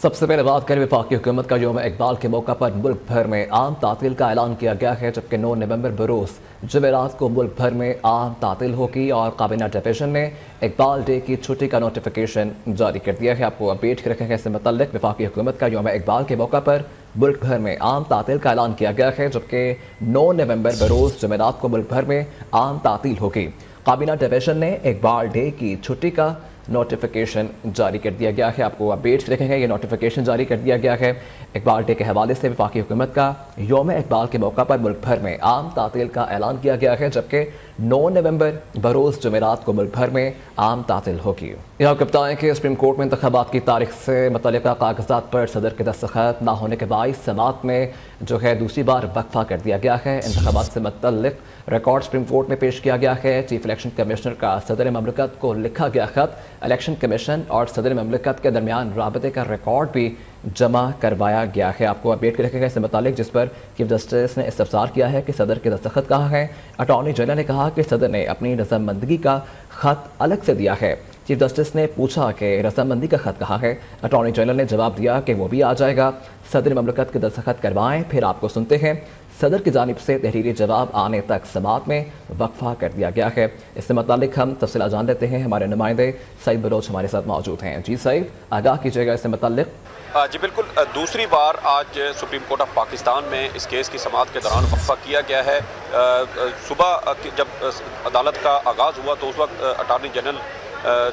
سب سے پہلے بات کریں وفاقی حکومت کا یوم اقبال کے موقع پر ملک بھر میں عام تعطیل کا اعلان کیا گیا ہے، جبکہ 9 نومبر بروز جمعرات کو ملک بھر میں عام تعطیل ہوگی اور کابینہ ڈویژن نے اقبال ڈے کی چھٹی کا نوٹیفیکیشن جاری کر دیا ہے۔ آپ کو اپڈیٹ رکھیں گے اس سے متعلق۔ وفاقی حکومت کا یوم اقبال کے موقع پر ملک بھر میں عام تعطیل کا اعلان کیا گیا ہے، جبکہ 9 نومبر بروز جمعرات کو ملک بھر میں عام تعطیل ہوگی۔ کابینہ ڈویژن نے اقبال ڈے کی چھٹی کا نوٹیفیکیشن جاری کر دیا گیا ہے۔ آپ کو اپڈیٹ دیکھیں گے، یہ نوٹیفیکیشن جاری کر دیا گیا ہے۔ اقبال ڈے کے حوالے سے وفاقی حکومت کا یوم اقبال کے موقع پر ملک بھر میں عام تعطیل کا اعلان کیا گیا ہے، جبکہ 9 نومبر بروز جمعرات کو ملک بھر میں عام تعطیل ہوگی۔ یہ آپ کو بتائیں کہ سپریم کورٹ میں انتخابات کی تاریخ سے متعلقہ کاغذات پر صدر کے دستخط نہ ہونے کے باعث سماعت میں دوسری بار وقفہ کر دیا گیا ہے۔ انتخابات سے متعلق ریکارڈ سپریم کورٹ میں پیش کیا گیا ہے۔ چیف الیکشن کمشنر کا صدر مملکت کو لکھا گیا خط الیکشن کمیشن اور صدر مملکت کے درمیان رابطے کا ریکارڈ بھی جمع کروایا گیا ہے۔ آپ کو اپڈیٹ رکھے گا اس سے متعلق، جس پر چیف جسٹس نے استفسار کیا ہے کہ صدر کے دستخط کہاں ہیں۔ اٹارنی جنرل نے کہا کہ صدر نے اپنی رضامندگی کا خط الگ سے دیا ہے۔ چیف جسٹس نے پوچھا کہ رضامندی کا خط کہاں ہے۔ اٹارنی جنرل نے جواب دیا کہ وہ بھی آ جائے گا، صدر مملکت کے دستخط کروائیں پھر آپ کو سنتے ہیں۔ صدر کی جانب سے تحریری جواب آنے تک سماعت میں وقفہ کر دیا گیا ہے۔ اس سے متعلق ہم تفصیلات جان لیتے ہیں، ہمارے نمائندے سعید بلوچ ہمارے ساتھ موجود ہیں۔ جی سعید، آگاہ کیجیے گا اس سے متعلق۔ جی بالکل، دوسری بار آج سپریم کورٹ آف پاکستان میں اس کیس کی سماعت کے دوران وقفہ کیا گیا ہے۔ صبح جب عدالت کا آغاز ہوا تو اس وقت اٹارنی جنرل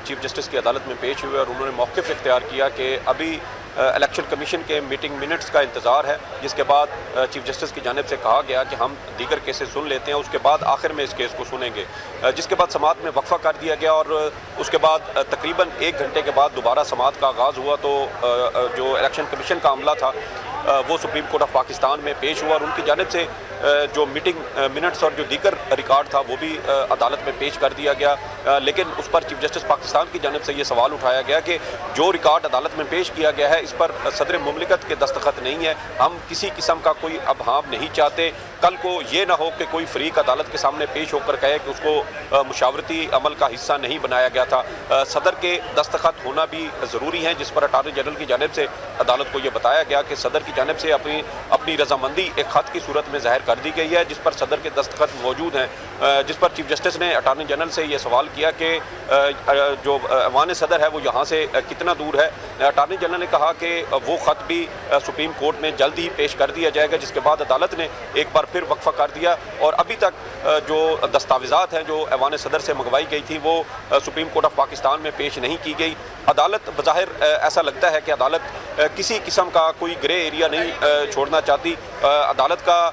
چیف جسٹس کی عدالت میں پیش ہوئے اور انہوں نے موقف اختیار کیا کہ ابھی الیکشن کمیشن کے میٹنگ منٹس کا انتظار ہے، جس کے بعد چیف جسٹس کی جانب سے کہا گیا کہ ہم دیگر کیسز سن لیتے ہیں، اس کے بعد آخر میں اس کیس کو سنیں گے، جس کے بعد سماعت میں وقفہ کر دیا گیا اور اس کے بعد تقریباً 1 گھنٹے کے بعد دوبارہ سماعت کا آغاز ہوا تو جو الیکشن کمیشن کا عملہ تھا وہ سپریم کورٹ آف پاکستان میں پیش ہوا اور ان کی جانب سے جو میٹنگ منٹس اور جو دیگر ریکارڈ تھا وہ بھی عدالت میں پیش کر دیا گیا، لیکن اس پر چیف جسٹس پاکستان کی جانب سے یہ سوال اٹھایا گیا کہ جو ریکارڈ عدالت میں پیش کیا گیا ہے اس پر صدر مملکت کے دستخط نہیں ہے، ہم کسی قسم کا کوئی ابہام نہیں چاہتے، کل کو یہ نہ ہو کہ کوئی فریق عدالت کے سامنے پیش ہو کر کہے کہ اس کو مشاورتی عمل کا حصہ نہیں بنایا گیا تھا۔ صدر کے دستخط ہونا بھی ضروری ہے، جس پر اٹارنی جنرل کی جانب سے عدالت کو یہ بتایا گیا کہ صدر کی جانب سے اپنی رضامندی ایک خط کی صورت میں ظاہر کر دی گئی ہے، جس پر صدر کے دستخط موجود ہیں، جس پر چیف جسٹس نے اٹارنی جنرل سے یہ سوال کیا کہ جو ایوان صدر ہے وہ یہاں سے کتنا دور ہے۔ اٹارنی جنرل نے کہا کہ وہ خط بھی سپریم کورٹ میں جلد ہی پیش کر دیا جائے گا، جس کے بعد عدالت نے ایک بار پھر وقفہ کر دیا اور ابھی تک جو دستاویزات ہیں جو ایوان صدر سے منگوائی گئی تھی وہ سپریم کورٹ آف پاکستان میں پیش نہیں کی گئی۔ عدالت بظاہر ایسا لگتا ہے کہ عدالت کسی قسم کا کوئی گرے ایریا نہیں چھوڑنا چاہتی۔ عدالت کا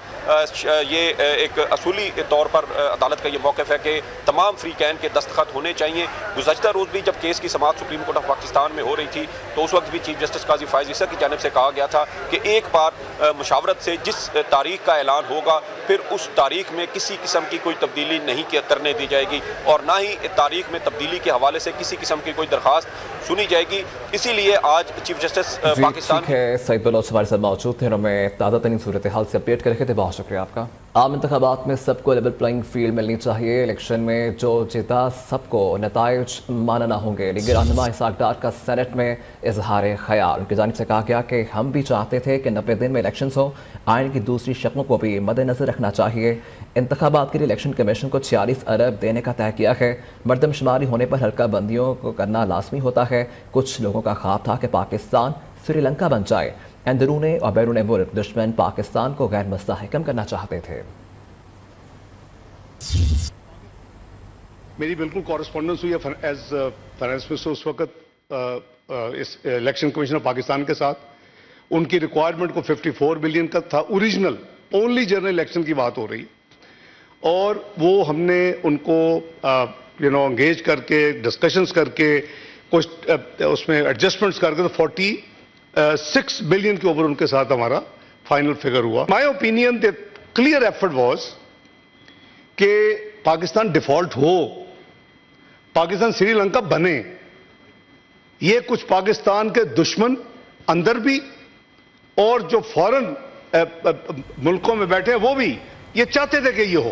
یہ ایک اصولی طور پر عدالت کا یہ موقف ہے کہ تمام فریقین کے دستخط ہونے چاہیے۔ گزشتہ روز بھی جب کیس کی سماعت سپریم کورٹ آف پاکستان میں ہو رہی تھی تو اس وقت بھی چیف جسٹس قاضی فائز عیسیٰ کی جانب سے کہا گیا تھا کہ ایک بار مشاورت سے جس تاریخ کا اعلان ہوگا پھر اس تاریخ میں کسی قسم کی کوئی تبدیلی نہیں کرنے دی جائے گی اور نہ ہی تاریخ میں تبدیلی کے حوالے سے کسی قسم کی کوئی درخواست سنی جائے گی۔ اسی لیے آج چیف جسٹس پاکستان سعید بلوچ ہمارے ساتھ موجود تھے اور ہمیں تازہ ترین صورتحال سے اپڈیٹ کر رہے تھے، بہت شکریہ آپ کا۔ عام انتخابات میں سب کو لیول پلائنگ فیلڈ ملنی چاہیے، الیکشن میں جو جیتا سب کو نتائج ماننا ہوں گے۔ لیگ رہنما اسحاق ڈار کا سینٹ میں اظہار خیال، ان کی جانب سے کہا گیا کہ ہم بھی چاہتے تھے کہ 90 دن میں الیکشنز ہوں، آئین کی دوسری شکلوں کو بھی مد نظر رکھنا چاہیے۔ انتخابات کے لیے الیکشن کمیشن کو 46 ارب دینے کا طے کیا ہے۔ مردم شماری ہونے پر حلقہ بندیوں کو کرنا لازمی ہوتا ہے۔ کچھ لوگوں کا خواب تھا کہ پاکستان سری لنکا بن جائے۔ اندرون اور بیرون ملک دشمن پاکستان کو غیر مستحکم کرنا چاہتے تھے۔ میری بالکل کورسپونڈنس ہوئی ہے ایز فائنانس منسٹر اس وقت اس الیکشن کمیشن آف پاکستان کے ساتھ۔ ان کی ریکوائرمنٹ کو 54 بلین کا تھا، اوریجنل اونلی جنرل الیکشن کی بات ہو رہی اور وہ ہم نے ان کو انگیج کر کے ڈسکشنز کر کے کچھ اس میں ایڈجسٹمنٹس کر کے تو 46 بلین کے اوپر ان کے ساتھ ہمارا فائنل فگر ہوا۔ My opinion the clear effort was کہ پاکستان ڈیفالٹ ہو، پاکستان سری لنکا بنے۔ یہ کچھ پاکستان کے دشمن اندر بھی اور جو فورن ملکوں میں بیٹھے وہ بھی یہ چاہتے تھے کہ یہ ہو۔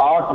8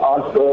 8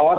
8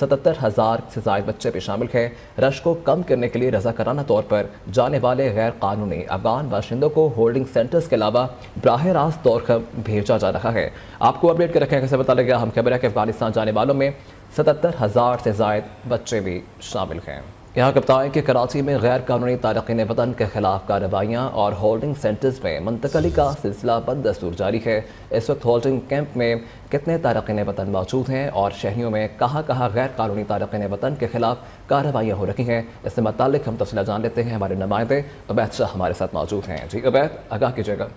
77,000 سے زائد بچے بھی شامل ہیں۔ رش کو کم کرنے کے لیے رضاکارانہ طور پر جانے والے غیر قانونی افغان باشندوں کو ہولڈنگ سینٹرز کے علاوہ براہ راست طور پر بھیجا جا رہا ہے۔ آپ کو اپڈیٹ کر رکھیں کیسے بتا لگا ہم خبر ہے کہ افغانستان جانے والوں میں 77,000 سے زائد بچے بھی شامل ہیں۔ یہاں کا بتائیں کہ کراچی میں غیر قانونی تارکین وطن کے خلاف کارروائیاں اور ہولڈنگ سینٹرز میں منتقلی کا سلسلہ بدستور جاری ہے۔ اس وقت ہولڈنگ کیمپ میں کتنے تارکین وطن موجود ہیں اور شہریوں میں کہاں کہاں غیر قانونی تارکین وطن کے خلاف کارروائیاں ہو رہی ہیں، اس سے متعلق ہم تفصیلات جان لیتے ہیں۔ ہمارے نمائندے عبید شاہ ہمارے ساتھ موجود ہیں۔ جی عبید، آگاہ کیجیے گا۔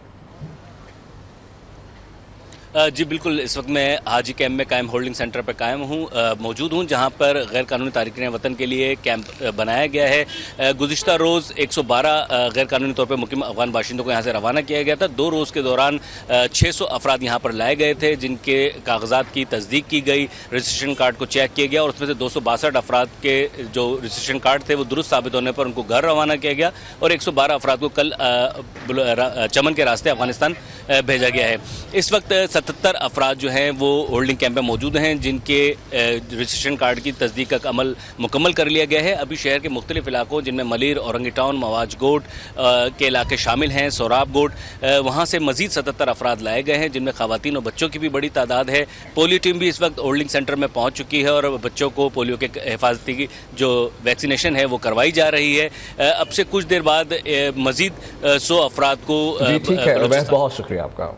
جی بالکل، اس وقت میں حاجی کیمپ میں قائم ہولڈنگ سینٹر پر موجود ہوں، جہاں پر غیر قانونی تارکین وطن کے لیے کیمپ بنایا گیا ہے۔ گزشتہ روز 112 غیر قانونی طور پر مقیم افغان باشندوں کو یہاں سے روانہ کیا گیا تھا۔ 2 روز کے دوران 600 افراد یہاں پر لائے گئے تھے، جن کے کاغذات کی تصدیق کی گئی، رجسٹریشن کارڈ کو چیک کیا گیا اور اس میں سے 262 افراد کے جو رجسٹریشن کارڈ تھے وہ درست ثابت ہونے پر ان کو گھر روانہ کیا گیا اور 112 افراد کو کل چمن کے راستے افغانستان بھیجا گیا ہے۔ اس وقت 77 افراد جو ہیں وہ ہولڈنگ کیمپ میں موجود ہیں، جن کے رجسٹریشن کارڈ کی تصدیق کا عمل مکمل کر لیا گیا ہے۔ ابھی شہر کے مختلف علاقوں جن میں ملیر، اورنگی ٹاؤن، مواج گوٹ کے علاقے شامل ہیں، سوراب گوٹ، وہاں سے مزید 77 افراد لائے گئے ہیں، جن میں خواتین اور بچوں کی بھی بڑی تعداد ہے۔ پولیو ٹیم بھی اس وقت ہولڈنگ سینٹر میں پہنچ چکی ہے اور بچوں کو پولیو کے حفاظتی کی جو ویکسینیشن ہے وہ کروائی جا رہی ہے۔ اب سے کچھ دیر بعد مزید 100 افراد کو ٹھیک ہے عبید، بہت شکریہ آپ کا۔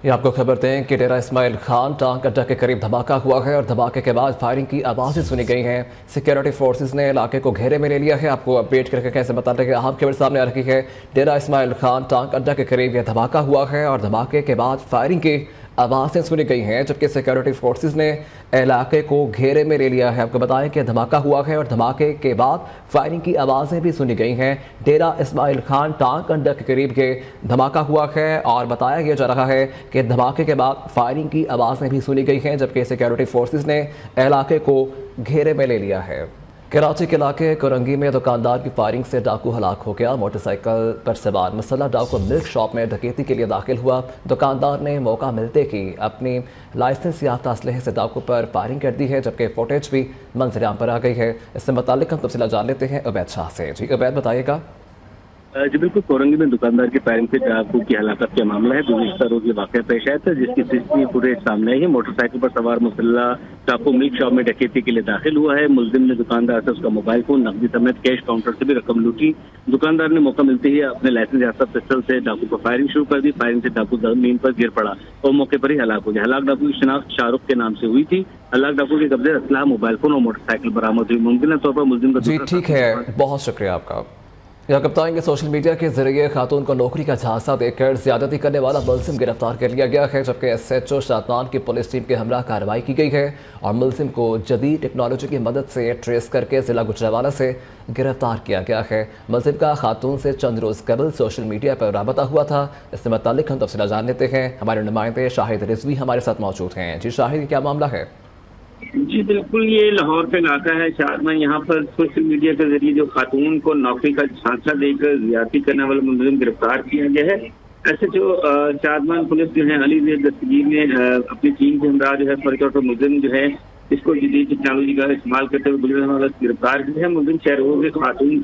یہ آپ کو خبر دیں کہ ڈیرہ اسماعیل خان ٹانک اڈہ کے قریب دھماکہ ہوا ہے اور دھماکے کے بعد فائرنگ کی آوازیں سنی گئی ہیں۔ سیکیورٹی فورسز نے علاقے کو گھیرے میں لے لیا ہے۔ آپ کو اپڈیٹ کر کے کیسے بتا رہے کہ اہم خبر سامنے آ رہی ہے۔ ڈیرہ اسماعیل خان ٹانک اڈہ کے قریب یہ دھماکہ ہوا ہے اور دھماکے کے بعد فائرنگ کی آوازیں سنی گئی ہیں، جبکہ سیکیورٹی فورسز نے علاقے کو گھیرے میں لے لیا ہے۔ آپ کو بتائیں کہ دھماکہ ہوا ہے اور دھماکے کے بعد فائرنگ کی آوازیں بھی سنی گئی ہیں۔ ڈیرہ اسماعیل خان ٹانک اڈہ کے قریب یہ دھماکہ ہوا ہے اور بتایا گیا جا رہا ہے کہ دھماکے کے بعد فائرنگ کی آوازیں بھی سنی گئی ہیں، جبکہ سیکیورٹی فورسز نے علاقے کو گھیرے میں لے لیا ہے۔ کراچی کے علاقے کورنگی میں دکاندار کی فائرنگ سے ڈاکو ہلاک ہو گیا۔ موٹر سائیکل پر سوار مسلح ڈاکو ملک شاپ میں ڈکیتی کے لیے داخل ہوا۔ دکاندار نے موقع ملتے ہی اپنی لائسنس یافتہ اسلحے سے ڈاکو پر فائرنگ کر دی ہے، جبکہ فوٹیج بھی منظر عام پر آ گئی ہے۔ اس سے متعلق ہم تفصیلات جان لیتے ہیں عبید شاہ سے۔ جی عبید، بتائیے گا۔ جی بالکل، کورنگی میں دکاندار کی فائرنگ سے ڈاکو کی ہلاکت کا معاملہ ہے۔ گزشتہ روز یہ واقعہ پیش آیا تھا، جس کی CCTV فوٹیج سامنے آئی ہے۔ موٹر سائیکل پر سوار مسلح ڈاکو ملک شاپ میں ڈکیتی کے لیے داخل ہوا ہے۔ ملزم نے دکاندار سے اس کا موبائل فون، نقدی سمیت کیش کاؤنٹر سے بھی رقم لوٹی۔ دکاندار نے موقع ملتے ہی اپنے لائسنس یافتہ پسٹل سے ڈاکو پر فائرنگ شروع کر دی۔ فائرنگ سے ڈاکو زمین پر گر پڑا اور موقع پر ہی ہلاک ہو گیا۔ ہلاک ڈاکو کی شناخت شاہ رخ کے نام سے ہوئی تھی۔ ہلاک ڈاکو کے قبضے اسلحہ، موبائل فون اور موٹر سائیکل برآمد ہوئی۔ ممکنہ طور پر ملزم کا جی ٹھیک ہے، بہت شکریہ آپ کا۔ یا بتائیں گے سوشل میڈیا کے ذریعے خاتون کو نوکری کا جھانسا دے کر زیادتی کرنے والا ملزم گرفتار کر لیا گیا ہے، جبکہ SHO شادمان کی پولیس ٹیم کے ہمراہ کارروائی کی گئی ہے اور ملزم کو جدید ٹیکنالوجی کی مدد سے ٹریس کر کے ضلع گجرانوالہ سے گرفتار کیا گیا ہے۔ ملزم کا خاتون سے چند روز قبل سوشل میڈیا پر رابطہ ہوا تھا۔ اس سے متعلق ہم تفصیلات جان لیتے ہیں۔ ہمارے نمائندے شاہد رضوی ہمارے ساتھ موجود ہیں۔ جی شاہد، کیا معاملہ ہے؟ جی بالکل، یہ لاہور کا علاقہ ہے شادمان۔ یہاں پر سوشل میڈیا کے ذریعے جو خاتون کو نوکری کا جھانسا دے کر زیادتی کرنے والا ملزم گرفتار کیا گیا ہے۔ SHO شادمان پولیس جو ہے علی زید دستگیر نے اپنی ٹیم کے ہمراہ جو ہے فرق اور ملزم جو ہے اس کو جدید ٹیکنالوجی کا استعمال کرتے ہوئے گجرانوالہ سے گرفتار کیا ہے۔ ملزم شہروز خاتون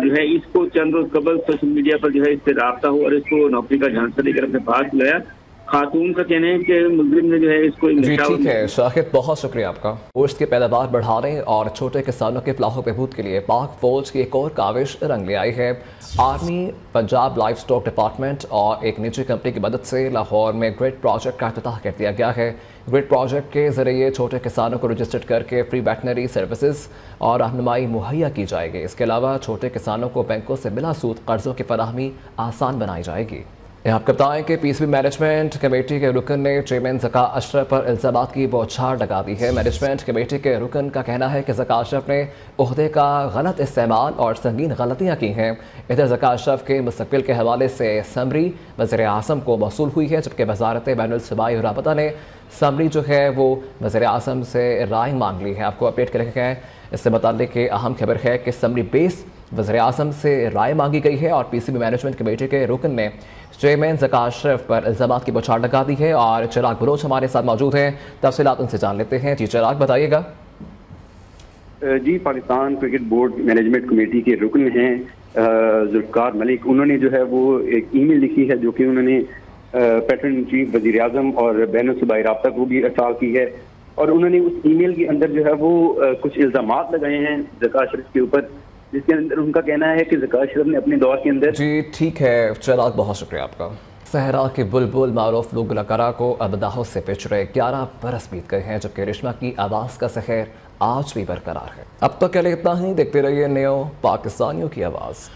جو ہے اس کو چند روز قبل سوشل میڈیا پر جو ہے اس سے رابطہ ہوا اور اس کو نوکری کا جھانسا دے کر اپنے پاس لایا۔ خاتون کا کہنا ہے کہ ملزم نے جو ہے اس کو جی ٹھیک ہے شاہد، بہت شکریہ آپ کا۔ گوشت کی پیداوار بڑھانے اور چھوٹے کسانوں کے فلاح و بہبود کے لیے پاک فوج کی ایک اور کاوش رنگ لے آئی ہے۔ Army, Punjab life stock department اور ایک نجی کمپنی کی مدد سے لاہور میں گریڈ پروجیکٹ کا افتتاح کر دیا گیا ہے۔ گریڈ پروجیکٹ کے ذریعے چھوٹے کسانوں کو رجسٹرڈ کر کے فری ویٹنری سروسز اور رہنمائی مہیا کی جائے گی۔ اس کے علاوہ چھوٹے کسانوں کو بینکوں سے بلا سود قرضوں کی فراہمی آسان بنائی جائے گی۔ آپ کو بتائیں کہ PCB مینجمنٹ کمیٹی کے رکن نے چیئرمین ذکا اشرف پر الزامات کی بوچھار لگا دی ہے۔ مینجمنٹ کمیٹی کے رکن کا کہنا ہے کہ ذکا اشرف نے عہدے کا غلط استعمال اور سنگین غلطیاں کی ہیں۔ ادھر ذکا اشرف کے مستقبل کے حوالے سے سمری وزیر اعظم کو موصول ہوئی ہے، جبکہ وزارت بین الصوبائی رابطہ نے سمری جو ہے وہ وزیر اعظم سے رائے مانگ لی ہے۔ آپ کو اپڈیٹ کر رکھے ہیں۔ اس سے متعلق اہم خبر ہے کہ سمری بیس وزیر اعظم سے رائے مانگی گئی ہے اور PCB مینجمنٹ کمیٹی کے رکن نے چیئرمین ذکا اشرف پر الزامات کی بوچھار لگا دی ہے اور چراغ بلوچ ہمارے ساتھ موجود ہیں۔ تفصیلات ان سے جان لیتے ہیں۔ جی چراغ، بتائیے گا۔ جی Pakistan cricket board management committee کے رکن ہیں ذوالفقار ملک، انہوں نے جو ہے وہ ایک ای میل لکھی ہے جو کہ انہوں نے پیٹرن ان چیف وزیر اعظم اور بین الصوبائی رابطہ کو بھی ارسال کی ہے، اور انہوں نے اس ای میل کے اندر جو ہے وہ کچھ الزامات لگائے ہیں زکا اشرف کے اوپر، جس کے اندر ان کا کہنا ہے کہ زکا اشرف نے اپنے دور کے اندر جی ٹھیک ہے چراغ، بہت شکریہ آپ کا۔ صحرا کے بلبل معروف لوگ گلوکارہ کو ابداحوں سے پچھڑے 11 برس بیت گئے ہیں، جبکہ رشمہ کی آواز کا سحر آج بھی برقرار ہے۔ اب تک کے لیے اتنا ہی، دیکھتے رہیے نیو پاکستانیوں کی آواز۔